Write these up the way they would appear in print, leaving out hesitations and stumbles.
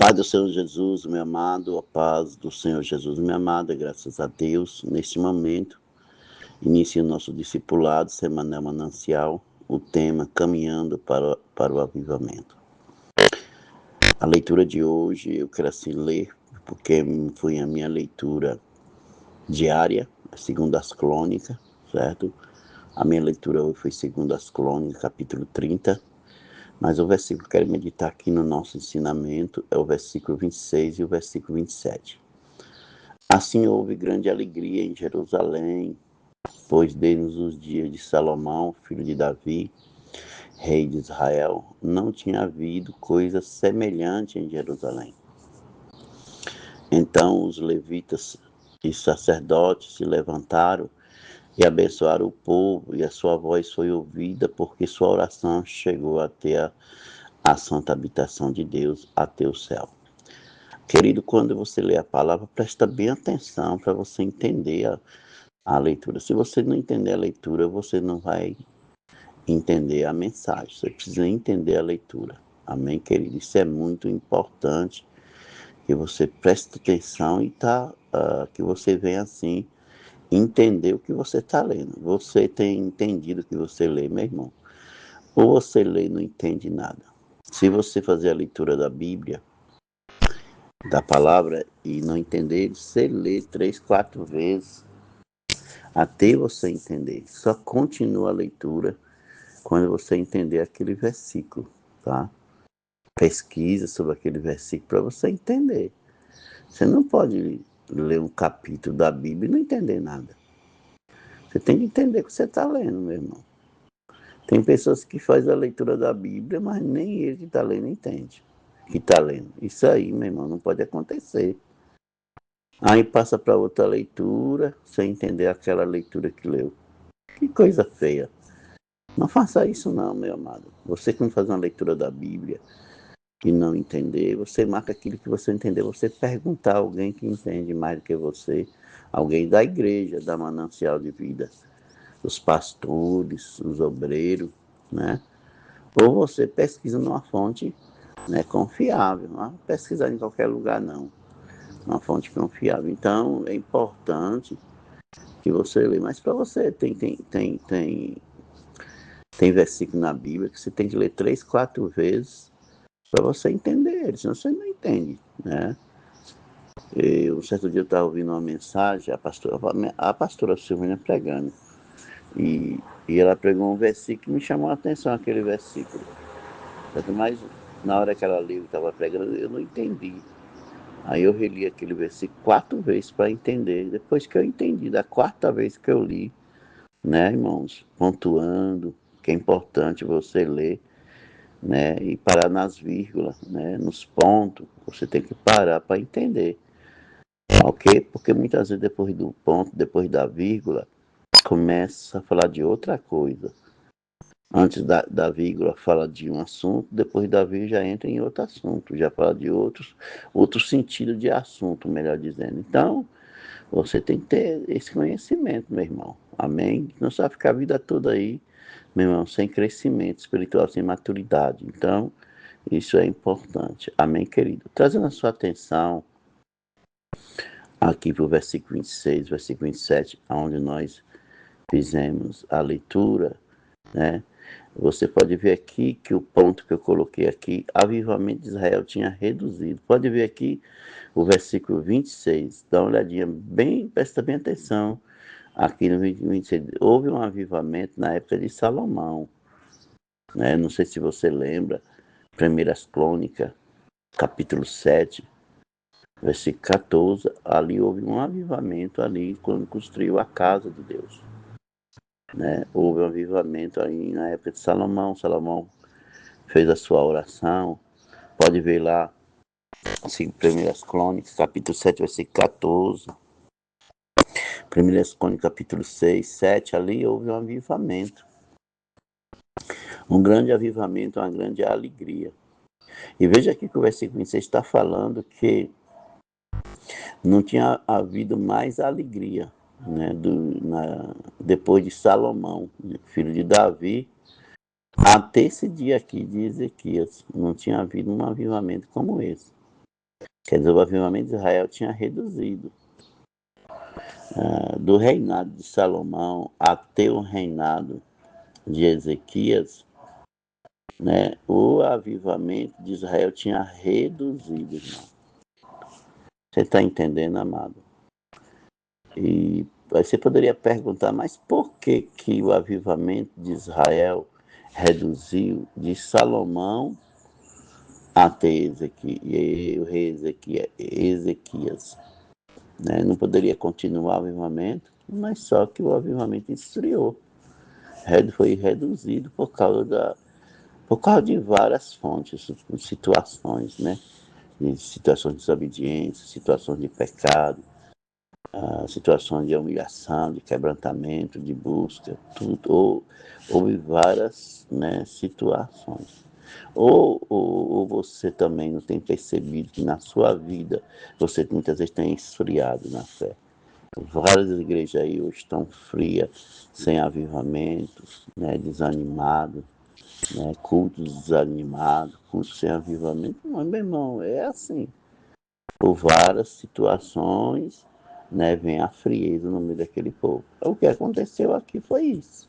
Paz do Senhor Jesus, meu amado, a paz do Senhor Jesus, minha amada, graças a Deus, neste momento, inicia o nosso discipulado semanal manancial, o tema Caminhando para o Avivamento. A leitura de hoje, eu quero assim ler, porque foi a minha leitura diária, segundo as crônicas, certo? A minha leitura hoje foi segundo as crônicas, capítulo 30, mas o versículo que eu quero meditar aqui no nosso ensinamento é o versículo 26 e o versículo 27. Assim houve grande alegria em Jerusalém, pois desde os dias de Salomão, filho de Davi, rei de Israel, não tinha havido coisa semelhante em Jerusalém. Então os levitas e sacerdotes se levantaram e abençoaram o povo, e a sua voz foi ouvida, porque sua oração chegou até a santa habitação de Deus, até o céu. Querido, quando você lê a palavra, presta bem atenção para você entender a leitura. Se você não entender a leitura, você não vai entender a mensagem. Você precisa entender a leitura. Amém, querido? Isso é muito importante, que você preste atenção e que você venha assim entender o que você está lendo. Você tem entendido o que você lê, meu irmão? Ou você lê e não entende nada? Se você fazer a leitura da Bíblia, da palavra, e não entender, você lê 3, 4 vezes, até você entender. Só continua a leitura quando você entender aquele versículo, tá? Pesquisa sobre aquele versículo para você entender. Você não pode ler um capítulo da Bíblia e não entender nada. Você tem que entender o que você está lendo, meu irmão. Tem pessoas que fazem a leitura da Bíblia, mas nem ele que está lendo entende que está lendo. Isso aí, meu irmão, não pode acontecer. Aí passa para outra leitura, sem entender aquela leitura que leu. Que coisa feia. Não faça isso não, meu amado. Você que não faz uma leitura da Bíblia e não entender, você marca aquilo que você entendeu. Você perguntar a alguém que entende mais do que você, alguém da igreja, da Manancial de Vida, os pastores, os obreiros, né? Ou você pesquisa numa fonte, né, confiável. Não pesquisar em qualquer lugar, não. Uma fonte confiável. Então, é importante que você lê. Mas para você, tem versículo na Bíblia que você tem que ler 3, 4 vezes para você entender ele, senão você não entende, né? Um certo dia eu estava ouvindo uma mensagem, a pastora Silvina pregando, e ela pregou um versículo que me chamou a atenção, aquele versículo. Mas na hora que ela leu e estava pregando, eu não entendi. Aí eu reli aquele versículo 4 vezes para entender. Depois que eu entendi, da 4ª vez que eu li, né, irmãos, pontuando, que é importante você ler, né, e parar nas vírgulas, né, nos pontos, você tem que parar para entender, ok? Porque muitas vezes depois do ponto, depois da vírgula, começa a falar de outra coisa. Antes da vírgula fala de um assunto, depois da vírgula já entra em outro assunto, já fala de outro sentido de assunto, melhor dizendo. Então, você tem que ter esse conhecimento, meu irmão. Amém? Não só ficar a vida toda aí, meu irmão, sem crescimento espiritual, sem maturidade. Então, isso é importante. Amém, querido? Trazendo a sua atenção aqui para o versículo 26, versículo 27, onde nós fizemos a leitura, né? Você pode ver aqui que o ponto que eu coloquei aqui, avivamento de Israel tinha reduzido. Pode ver aqui o versículo 26, dá uma olhadinha bem, presta bem atenção. Aqui no 26, houve um avivamento na época de Salomão, né? Não sei se você lembra, Primeiras Crônicas, capítulo 7, versículo 14, ali houve um avivamento ali, quando construiu a casa de Deus. Né? Houve um avivamento aí na época de Salomão. Salomão fez a sua oração. Pode ver lá, assim, Primeiras Crônicas, capítulo 7, versículo 14. Primeiras Crônicas, capítulo 6, 7, ali houve um avivamento. Um grande avivamento, uma grande alegria. E veja aqui que o versículo 26 está falando que não tinha havido mais alegria, né, depois de Salomão, filho de Davi, até esse dia aqui de Ezequias. Não tinha havido um avivamento como esse. Quer dizer, o avivamento de Israel tinha reduzido. Do reinado de Salomão até o reinado de Ezequias, né, o avivamento de Israel tinha reduzido, irmão. Você está entendendo, amado? E você poderia perguntar, mas por que, que o avivamento de Israel reduziu de Salomão até o rei Ezequias? Né? Não poderia continuar o avivamento, mas só que o avivamento esfriou. Foi reduzido por causa de várias fontes, situações, né? De situações de desobediência, situações de pecado, situações de humilhação, de quebrantamento, de busca, tudo. Houve várias, né, situações. Ou você também não tem percebido que na sua vida você muitas vezes tem esfriado na fé. Várias igrejas aí hoje estão frias, sem avivamento, né, desanimados, né, cultos desanimados, cultos sem avivamento. Mas, meu irmão, é assim. Por várias situações, né, vem a frieza no meio daquele povo. O que aconteceu aqui foi isso,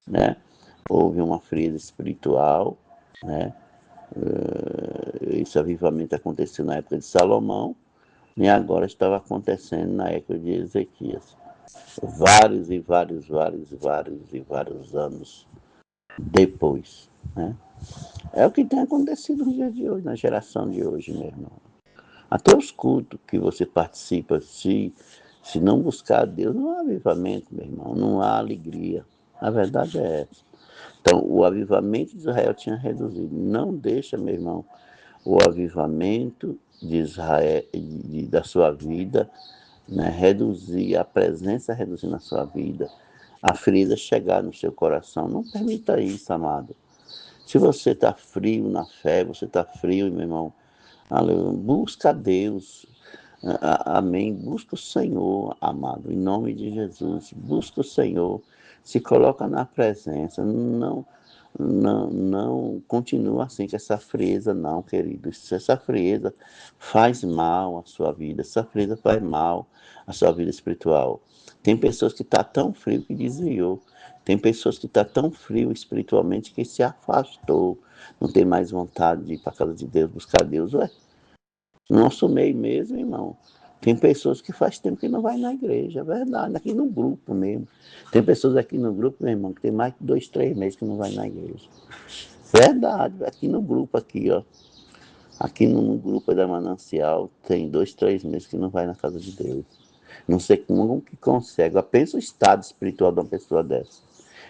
né? Houve uma frieza espiritual, né? Esse avivamento aconteceu na época de Salomão e agora estava acontecendo na época de Ezequias. Vários e vários, vários, vários e vários anos depois, né? É o que tem acontecido no dia de hoje, na geração de hoje, meu irmão. Até os cultos que você participa, se não buscar a Deus, não há avivamento, meu irmão, não há alegria. A verdade é essa. Então, o avivamento de Israel tinha reduzido. Não deixa, meu irmão, o avivamento de Israel, da sua vida, né, reduzir, a presença reduzir na sua vida, a ferida chegar no seu coração. Não permita isso, amado. Se você está frio na fé, você está frio, meu irmão, busca a Deus. Amém. Busca o Senhor, amado, em nome de Jesus. Busca o Senhor. Se coloca na presença. Não continua assim com essa frieza, não, querido. Essa frieza faz mal à sua vida. Essa frieza faz mal à sua vida espiritual. Tem pessoas que estão tão frio que desviou. Tem pessoas que estão tão frio espiritualmente que se afastou. Não tem mais vontade de ir para a casa de Deus, buscar Deus. Ué, no nosso meio mesmo, irmão, tem pessoas que faz tempo que não vai na igreja, é verdade, aqui no grupo mesmo. Tem pessoas aqui no grupo, meu irmão, que tem mais de 2, 3 meses que não vai na igreja. Verdade, aqui no grupo, aqui, ó. Aqui no grupo da Manancial, tem 2, 3 meses que não vai na casa de Deus. Não sei como que consegue. Pensa o estado espiritual de uma pessoa dessa.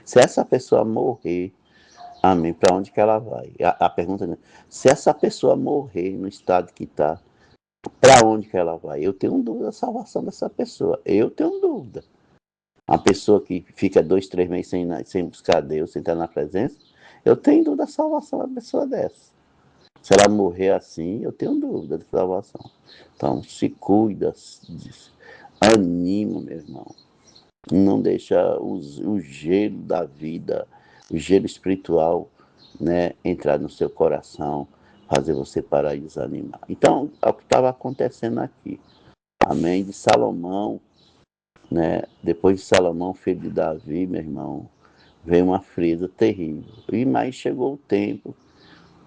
Se essa pessoa morrer, amém, para onde que ela vai? A pergunta é, se essa pessoa morrer no estado que está, para onde que ela vai? Eu tenho dúvida da salvação dessa pessoa. Eu tenho dúvida. Uma pessoa que fica 2, 3 meses sem buscar Deus, sem estar na presença, eu tenho dúvida da salvação da pessoa dessa. Se ela morrer assim, eu tenho dúvida da salvação. Então, se cuida, anima, meu irmão. Não deixa o gelo da vida, o gelo espiritual, né, entrar no seu coração, fazer você parar de desanimar. Então, é o que estava acontecendo aqui. Amém? De Salomão, né? Depois de Salomão, filho de Davi, meu irmão, veio uma frieza terrível. E mais chegou o tempo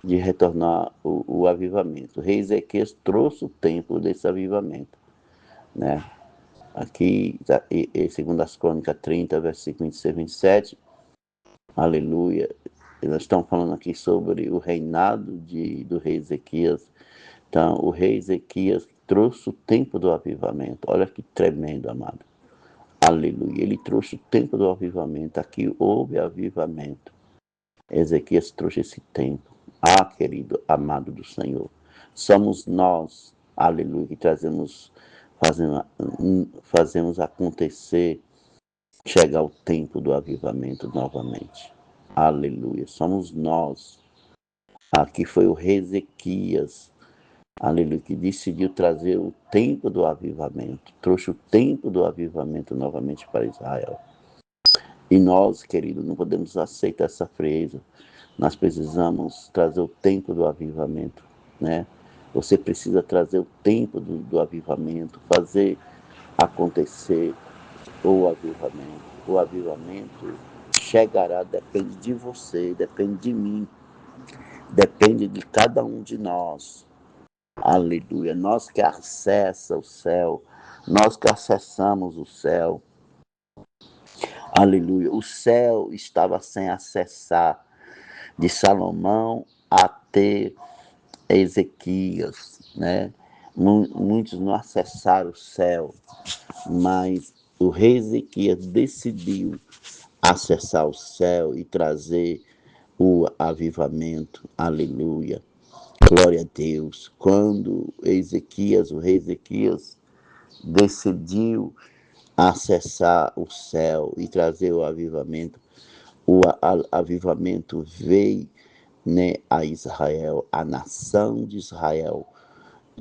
de retornar o avivamento. O rei Ezequias trouxe o tempo desse avivamento, né? Aqui, segundo as Crônicas 30, versículo 26 e 27, aleluia. Nós estamos falando aqui sobre o reinado do rei Ezequias. Então, o rei Ezequias trouxe o tempo do avivamento. Olha que tremendo, amado. Aleluia. Ele trouxe o tempo do avivamento. Aqui houve avivamento. Ezequias trouxe esse tempo. Ah, querido, amado do Senhor. Somos nós, aleluia, que fazemos acontecer, chegar o tempo do avivamento novamente. Aleluia. Somos nós. Aqui foi o rei Ezequias, aleluia, que decidiu trazer o tempo do avivamento. Trouxe o tempo do avivamento novamente para Israel. E nós, querido, não podemos aceitar essa frieza. Nós precisamos trazer o tempo do avivamento, né? Você precisa trazer o tempo do avivamento, fazer acontecer o avivamento. O avivamento chegará, depende de você, depende de mim, depende de cada um de nós. Aleluia. Nós que acessa o céu, nós que acessamos o céu. Aleluia. O céu estava sem acessar de Salomão até Ezequias, né? Muitos não acessaram o céu, mas o rei Ezequias decidiu acessar o céu e trazer o avivamento. Aleluia. Glória a Deus. Quando Ezequias, o rei Ezequias, decidiu acessar o céu e trazer o avivamento, o avivamento veio, né, a Israel, a nação de Israel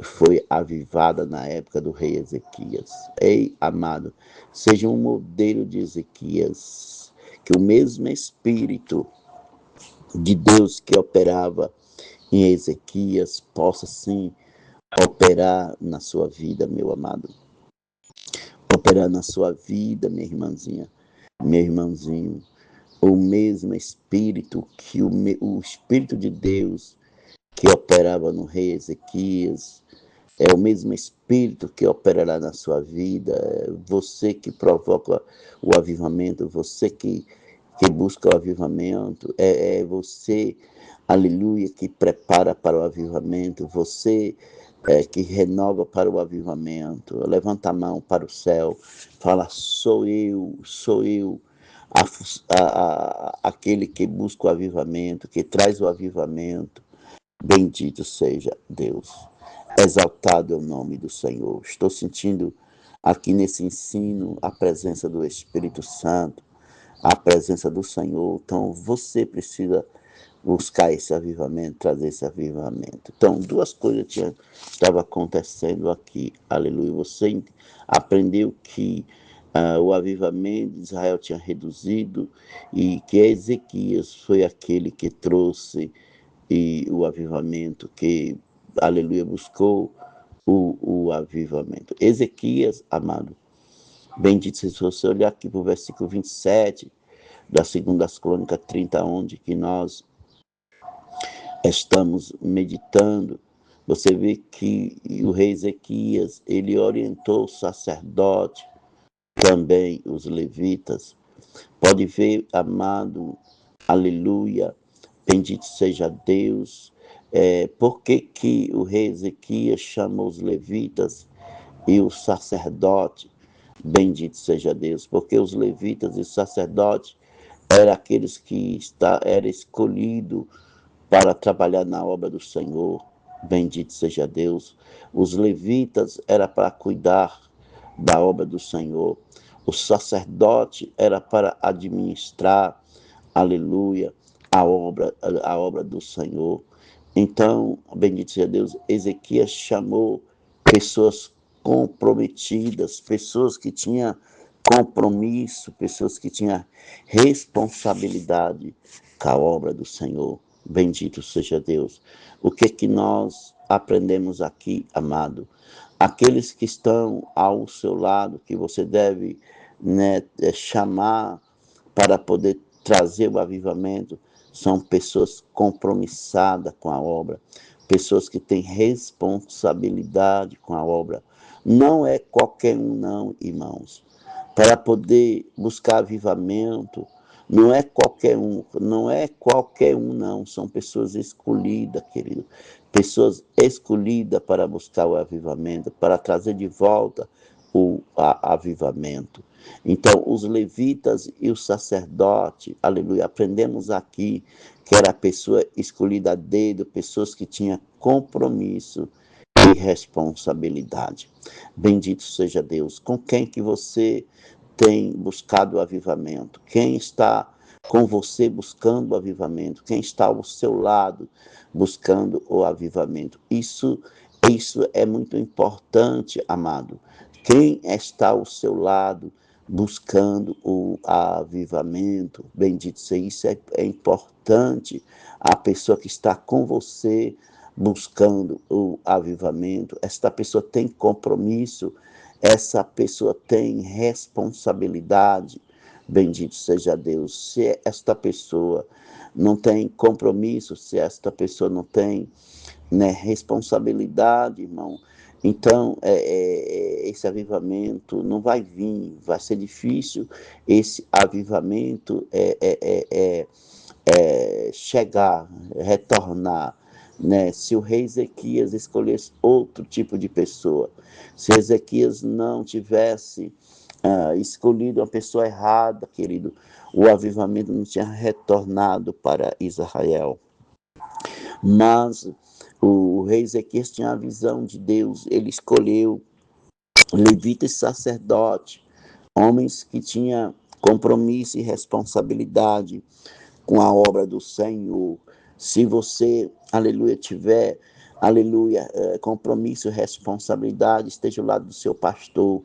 foi avivada na época do rei Ezequias. Ei, amado, seja um modelo de Ezequias, que o mesmo Espírito de Deus que operava em Ezequias possa sim operar na sua vida, meu amado. Operar na sua vida, minha irmãzinha, meu irmãozinho. O mesmo Espírito que o Espírito de Deus que operava no rei Ezequias, é o mesmo Espírito que operará na sua vida. É você que provoca o avivamento, você que busca o avivamento, é você, aleluia, que prepara para o avivamento, você que renova para o avivamento. Levanta a mão para o céu, fala: sou eu, aquele que busca o avivamento, que traz o avivamento. Bendito seja Deus. Exaltado é o nome do Senhor. Estou sentindo aqui nesse ensino a presença do Espírito Santo, a presença do Senhor. Então, você precisa buscar esse avivamento, trazer esse avivamento. Então, duas coisas estavam acontecendo aqui. Aleluia. Você aprendeu que o avivamento de Israel tinha reduzido e que Ezequias foi aquele que trouxe o avivamento, que, aleluia, buscou o avivamento. Ezequias, amado, bendito seja, se você olhar aqui para o versículo 27 da segunda Crônicas 30, onde que nós estamos meditando, você vê que o rei Ezequias, ele orientou o sacerdote, também os levitas. Pode ver, amado, aleluia, bendito seja Deus. Por que o rei Ezequias chama os levitas e o sacerdote? Bendito seja Deus, porque os levitas e os sacerdotes eram aqueles que era escolhido para trabalhar na obra do Senhor. Bendito seja Deus. Os levitas era para cuidar da obra do Senhor. O sacerdote era para administrar, aleluia, a obra do Senhor. Então, bendito seja Deus, Ezequias chamou pessoas comprometidas, pessoas que tinham compromisso, pessoas que tinham responsabilidade com a obra do Senhor. Bendito seja Deus. O que nós aprendemos aqui, amado? Aqueles que estão ao seu lado, que você deve, né, chamar para poder trazer o avivamento, são pessoas compromissadas com a obra, pessoas que têm responsabilidade com a obra. Não é qualquer um, não, irmãos. Para poder buscar avivamento, não é qualquer um, não. São pessoas escolhidas, querido. Pessoas escolhidas para buscar o avivamento, para trazer de volta o avivamento. Então, os levitas e o sacerdote, aleluia, aprendemos aqui que era a pessoa escolhida a dedo, pessoas que tinham compromisso e responsabilidade. Bendito seja Deus. Com quem que você tem buscado o avivamento? Quem está com você buscando o avivamento? Quem está ao seu lado buscando o avivamento? Isso é muito importante, amado. Quem está ao seu lado buscando o avivamento? Bendito seja, isso é importante. A pessoa que está com você, buscando o avivamento, esta pessoa tem compromisso, essa pessoa tem responsabilidade. Bendito seja Deus. Se esta pessoa não tem compromisso, se esta pessoa não tem, né, responsabilidade, irmão, então esse avivamento não vai vir, vai ser difícil esse avivamento chegar, retornar, né? Se o rei Ezequias escolhesse outro tipo de pessoa, se Ezequias não tivesse escolhido uma pessoa errada, querido, o avivamento não tinha retornado para Israel. Mas o rei Ezequias tinha a visão de Deus, ele escolheu levitas e sacerdotes, homens que tinham compromisso e responsabilidade com a obra do Senhor. Se você, aleluia, tiver, aleluia, compromisso e responsabilidade, esteja ao lado do seu pastor,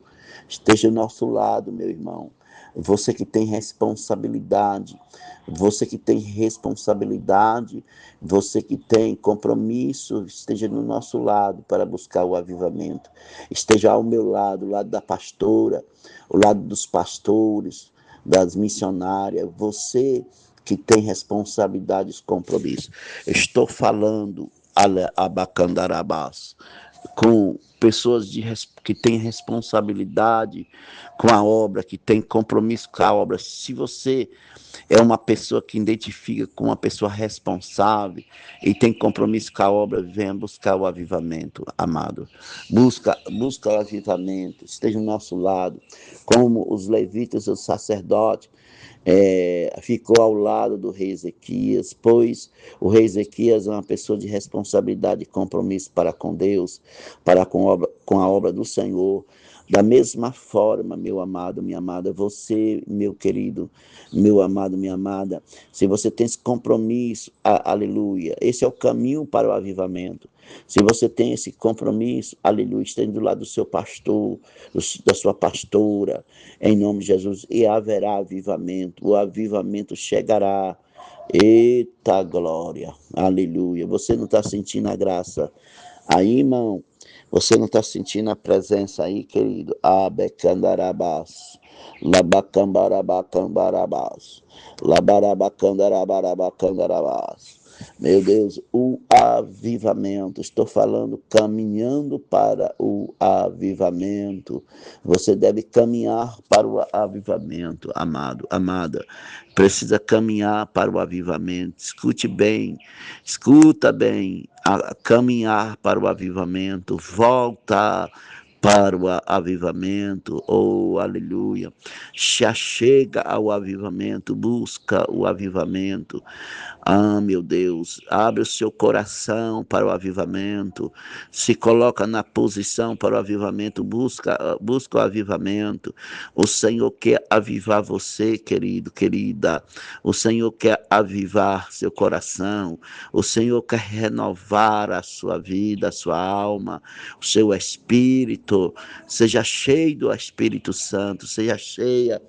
esteja ao nosso lado, meu irmão. Você que tem responsabilidade, você que tem responsabilidade, você que tem compromisso, esteja no nosso lado para buscar o avivamento. Esteja ao meu lado, o lado da pastora, o lado dos pastores, das missionárias. Você que tem responsabilidades e compromisso. Estou falando abacandarabás com pessoas que têm responsabilidade com a obra, que têm compromisso com a obra. Se você é uma pessoa que identifica com uma pessoa responsável e tem compromisso com a obra, venha buscar o avivamento, amado. Busca o avivamento, esteja ao nosso lado, como os levitas e os sacerdotes ficou ao lado do rei Ezequias, pois o rei Ezequias é uma pessoa de responsabilidade e compromisso para com Deus, para com a obra do Senhor. Da mesma forma, meu amado, minha amada, você, meu querido, meu amado, minha amada, se você tem esse compromisso, aleluia, esse é o caminho para o avivamento. Se você tem esse compromisso, aleluia, esteja do lado do seu pastor, da sua pastora, em nome de Jesus, e haverá avivamento, o avivamento chegará. Eita glória, aleluia. Você não está sentindo a graça aí, irmão? Você não está sentindo a presença aí, querido? Abecandarabás, labacambarabacambarabás, labarabacandarabarabacandarabaás. Meu Deus, o avivamento. Estou falando caminhando para o avivamento. Você deve caminhar para o avivamento, amado, amada. Precisa caminhar para o avivamento. Escute bem, escuta bem. Caminhar para o avivamento. Volta para o avivamento, oh aleluia, se achega ao avivamento, busca o avivamento. Ah, meu Deus, abre o seu coração para o avivamento, se coloca na posição para o avivamento, busca o avivamento. O Senhor quer avivar você, querido, querida. O Senhor quer avivar seu coração. O Senhor quer renovar a sua vida, a sua alma, o seu espírito. Seja cheio do Espírito Santo, seja cheia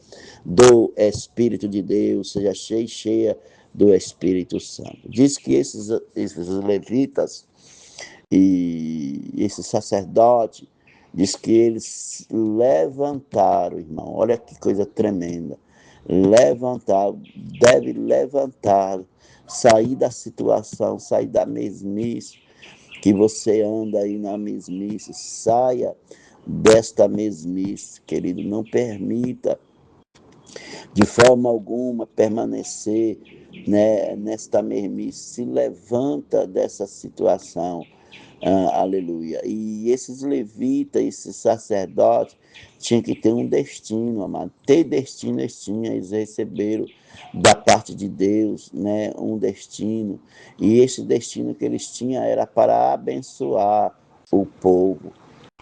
do Espírito de Deus, seja cheia do Espírito Santo. Diz que esses levitas e esses sacerdotes, diz que eles levantaram, irmão, olha que coisa tremenda, deve levantar, sair da situação, sair da mesmice, que você anda aí na mesmice, saia desta mesmice, querido, não permita de forma alguma permanecer, né, nesta mermice, se levanta dessa situação, aleluia. E esses levitas, esses sacerdotes, tinham que ter um destino, amado. Ter destino eles tinham, eles receberam da parte de Deus, né, um destino. E esse destino que eles tinham era para abençoar o povo.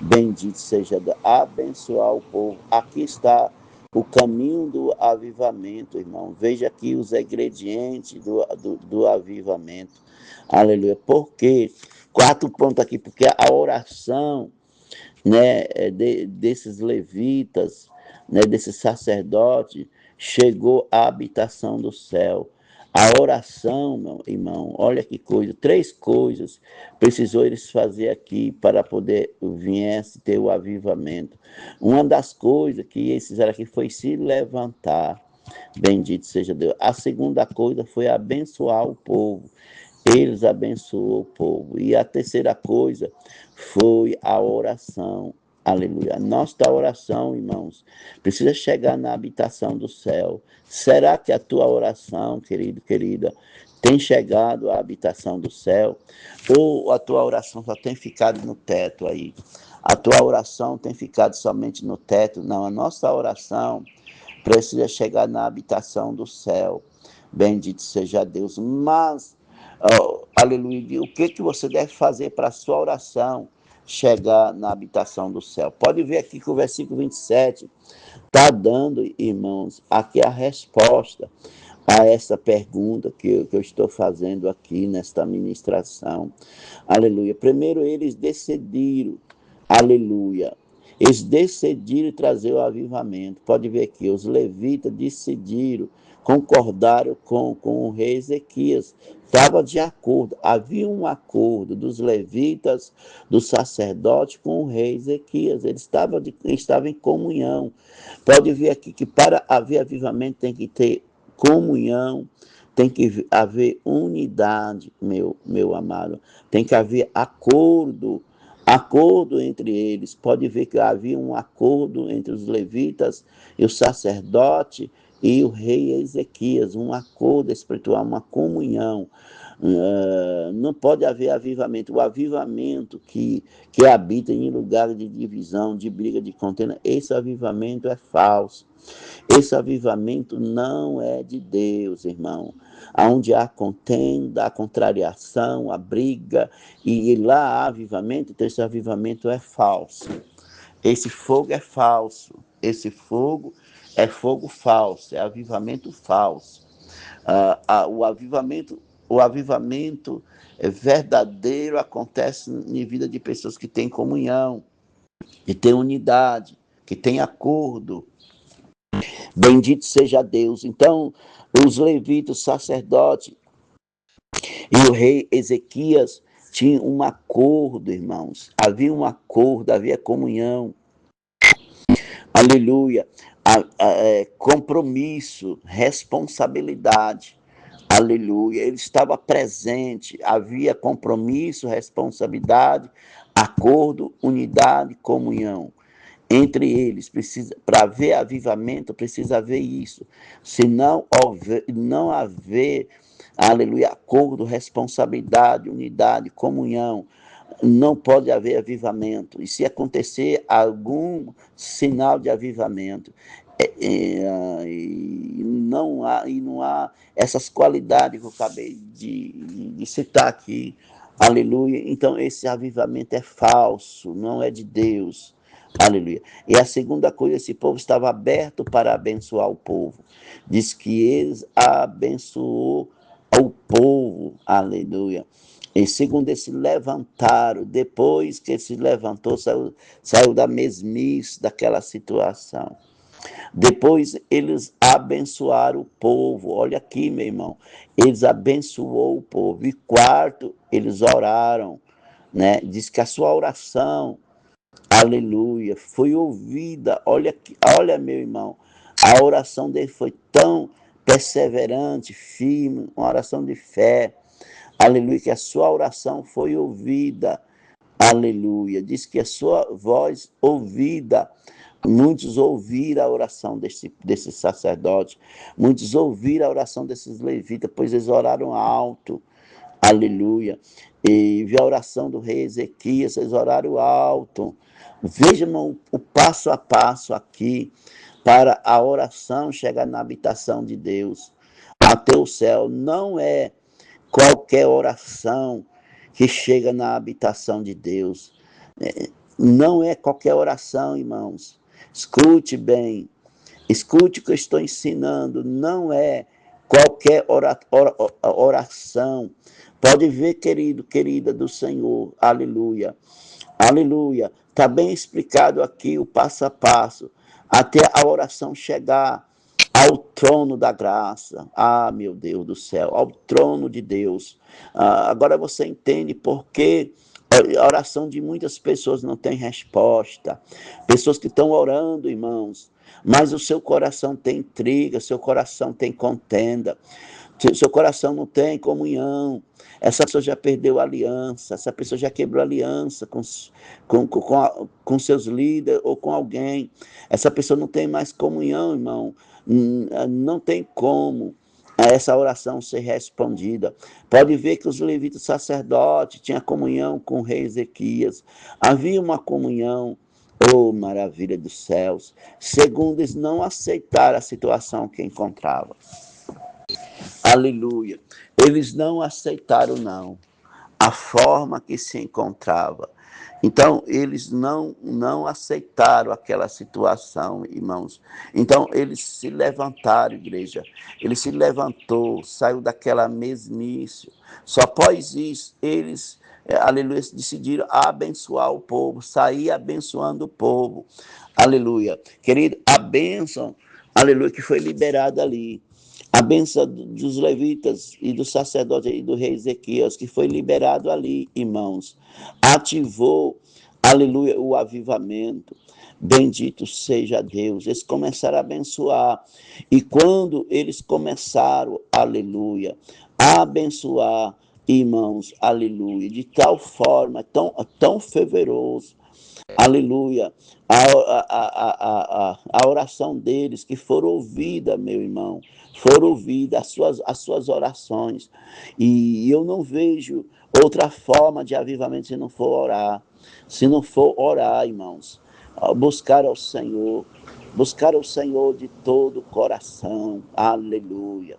Bendito seja Deus, abençoar o povo. Aqui está o caminho do avivamento, irmão. Veja aqui os ingredientes do avivamento. Aleluia. Por quê? 4 pontos aqui, porque a oração, né, desses levitas, né, desses sacerdotes, chegou à habitação do céu. A oração, meu irmão, olha que coisa, 3 coisas precisou eles fazer aqui para poder viesse ter o avivamento. Uma das coisas que eles fizeram aqui foi se levantar. Bendito seja Deus. A segunda coisa foi abençoar o povo. Eles abençoou o povo. E a terceira coisa foi a oração. Aleluia. Nossa oração, irmãos, precisa chegar na habitação do céu. Será que a tua oração, querido, querida, tem chegado à habitação do céu? Ou a tua oração só tem ficado no teto aí? A tua oração tem ficado somente no teto? Não, a nossa oração precisa chegar na habitação do céu. Bendito seja Deus. Mas, aleluia, o que você deve fazer para a sua oração chegar na habitação do céu? Pode ver aqui que o versículo 27 está dando, irmãos, aqui a resposta a essa pergunta que eu estou fazendo aqui nesta ministração. Aleluia. Primeiro, eles decidiram, aleluia, eles decidiram trazer o avivamento. Pode ver aqui, os levitas decidiram, concordaram com o rei Ezequias. Estava de acordo, havia um acordo dos levitas, do sacerdote com o rei Ezequias. Eles estavam em comunhão. Pode ver aqui que para haver avivamento tem que ter comunhão, tem que haver unidade, meu amado. Tem que haver acordo entre eles. Pode ver que havia um acordo entre os levitas e o sacerdote e o rei Ezequias, um acordo espiritual, uma comunhão. Não pode haver avivamento. O avivamento que habita em lugar de divisão, de briga, de contenda, esse avivamento é falso. Esse avivamento não é de Deus, irmão. Onde há contenda, há contrariação, há briga, e lá há avivamento, então esse avivamento é falso. Esse fogo é falso. Esse fogo é fogo falso, é avivamento falso. O avivamento verdadeiro acontece em vida de pessoas que têm comunhão, que têm unidade, que têm acordo. Bendito seja Deus. Então, os levitas, o sacerdote e o rei Ezequias tinham um acordo, irmãos. Havia um acordo, havia comunhão. Aleluia. Compromisso, responsabilidade. Aleluia. Ele estava presente, havia compromisso, responsabilidade, acordo, unidade, comunhão. Entre eles, para haver avivamento, precisa haver isso. Se não haver, aleluia, acordo, responsabilidade, unidade, comunhão, não pode haver avivamento. E se acontecer algum sinal de avivamento, não há essas qualidades que eu acabei de citar aqui, aleluia. Então, esse avivamento é falso, não é de Deus. Aleluia. E a segunda coisa, esse povo estava aberto para abençoar o povo. Diz que eles abençoou o povo. Aleluia. E segundo, eles se levantaram. Depois que ele se levantou, saiu da mesmice daquela situação. Depois eles abençoaram o povo. Olha aqui, meu irmão. Eles abençoou o povo. E quarto, eles oraram, né? Diz que a sua oração, aleluia, foi ouvida. Olha, meu irmão, a oração dele foi tão perseverante, firme, uma oração de fé. Aleluia, que a sua oração foi ouvida. Aleluia. Diz que a sua voz ouvida. Muitos ouviram a oração desse sacerdote, muitos ouviram a oração desses levitas, pois eles oraram alto. Aleluia. E vi a oração do rei Ezequias, eles oraram alto. Vejam o passo a passo aqui para a oração chegar na habitação de Deus, até o céu. Não é qualquer oração que chega na habitação de Deus. Não é qualquer oração, irmãos. Escute bem. Escute o que eu estou ensinando. Não é qualquer oração. Pode ver, querido, querida do Senhor. Aleluia. Aleluia. Está bem explicado aqui o passo a passo. Até a oração chegar ao trono da graça. Ah, meu Deus do céu, ao trono de Deus. Agora você entende por que a oração de muitas pessoas não tem resposta. Pessoas que estão orando, irmãos, mas o seu coração tem intriga, seu coração tem contenda, seu coração não tem comunhão. Essa pessoa já perdeu a aliança, essa pessoa já quebrou a aliança com seus líderes ou com alguém. Essa pessoa não tem mais comunhão, irmão. Não tem como essa oração ser respondida. Pode ver que os levitas sacerdotes tinham comunhão com o rei Ezequias. Havia uma comunhão. Oh, maravilha dos céus! Segundo, eles não aceitaram a situação que encontravam. Aleluia. Eles não aceitaram, não, a forma que se encontrava. Então, eles não aceitaram aquela situação, irmãos. Então, eles se levantaram, igreja. Ele se levantou, saiu daquela mesmice. Só após isso, eles, aleluia, decidiram abençoar o povo, sair abençoando o povo. Aleluia. Querido, a bênção, aleluia, que foi liberada ali. A bênção dos levitas e do sacerdote e do rei Ezequias, que foi liberado ali, irmãos, ativou, aleluia, o avivamento. Bendito seja Deus. Eles começaram a abençoar. E quando eles começaram, aleluia, a abençoar, irmãos, aleluia, de tal forma, tão fervoroso, aleluia, a oração deles, que foram ouvidas, meu irmão, foram ouvidas as suas orações. E eu não vejo outra forma de avivamento se não for orar. Se não for orar, irmãos, buscar ao Senhor de todo o coração, aleluia.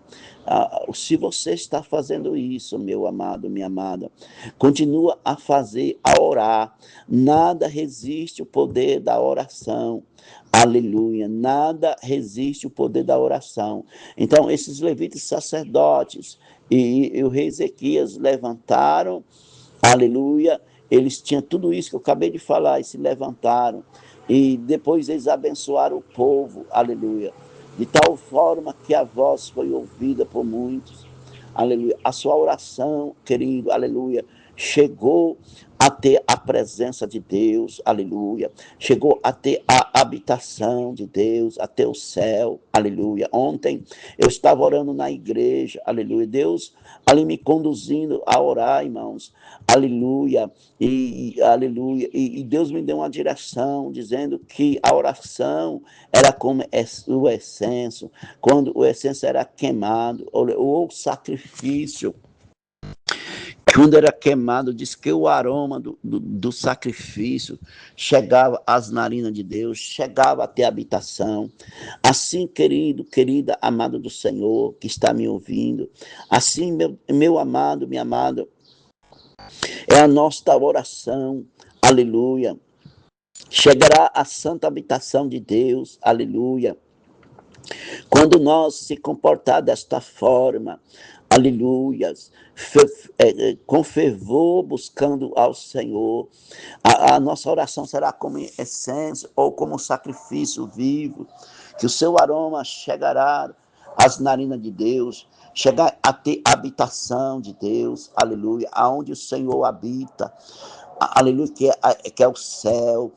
Se você está fazendo isso, meu amado, minha amada, continua a fazer, a orar. Nada resiste o poder da oração. Aleluia, nada resiste o poder da oração. Então, esses levitas sacerdotes e o rei Ezequias levantaram, aleluia, eles tinham tudo isso que eu acabei de falar e se levantaram. E depois eles abençoaram o povo, aleluia, de tal forma que a voz foi ouvida por muitos, aleluia. A sua oração, querido, aleluia, chegou a ter a presença de Deus, aleluia. Chegou a ter a habitação de Deus, a ter o céu, aleluia. Ontem eu estava orando na igreja, aleluia. Deus ali me conduzindo a orar, irmãos, aleluia. Aleluia. E Deus me deu uma direção, dizendo que a oração era como o essêncio, quando o essêncio era queimado, ou o sacrifício, quando era queimado, diz que o aroma do sacrifício chegava às narinas de Deus, chegava até a habitação. Assim, querido, querida, amado do Senhor, que está me ouvindo, assim, meu amado, minha amada, é a nossa oração, aleluia. Chegará à santa habitação de Deus, aleluia. Quando nós se comportar desta forma, aleluias, com fervor buscando ao Senhor, a nossa oração será como essência ou como sacrifício vivo, que o seu aroma chegará às narinas de Deus, chegar a ter habitação de Deus, aleluia, aonde o Senhor habita, aleluia, que é o céu.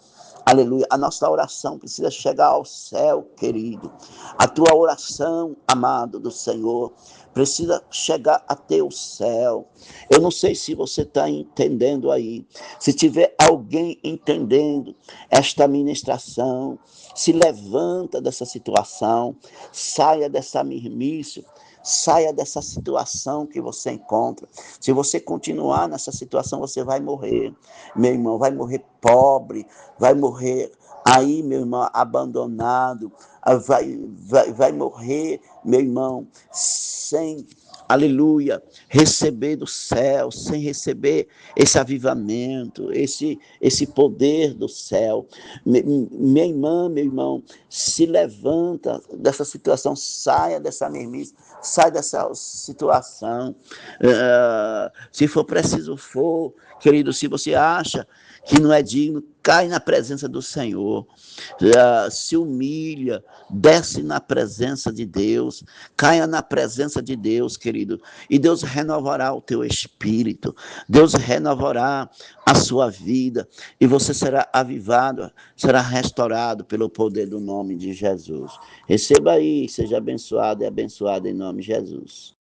Aleluia. A nossa oração precisa chegar ao céu, querido. A tua oração, amado do Senhor, precisa chegar até o céu. Eu não sei se você está entendendo aí. Se tiver alguém entendendo esta ministração, se levanta dessa situação, saia dessa mirmice, saia dessa situação que você encontra. Se você continuar nessa situação, você vai morrer, meu irmão, vai morrer pobre, vai morrer aí, meu irmão, abandonado, vai morrer, meu irmão, sem, aleluia, receber do céu, sem receber esse avivamento, esse poder do céu. Minha irmã, meu irmão, se levanta dessa situação, saia dessa mesmice, sai dessa situação. Se for preciso, querido, se você acha que não é digno, cai na presença do Senhor, se humilha, desce na presença de Deus, caia na presença de Deus, querido, e Deus renovará o teu espírito, Deus renovará a sua vida, e você será avivado, será restaurado pelo poder do nome de Jesus. Receba aí, seja abençoado e abençoado em nome de Jesus.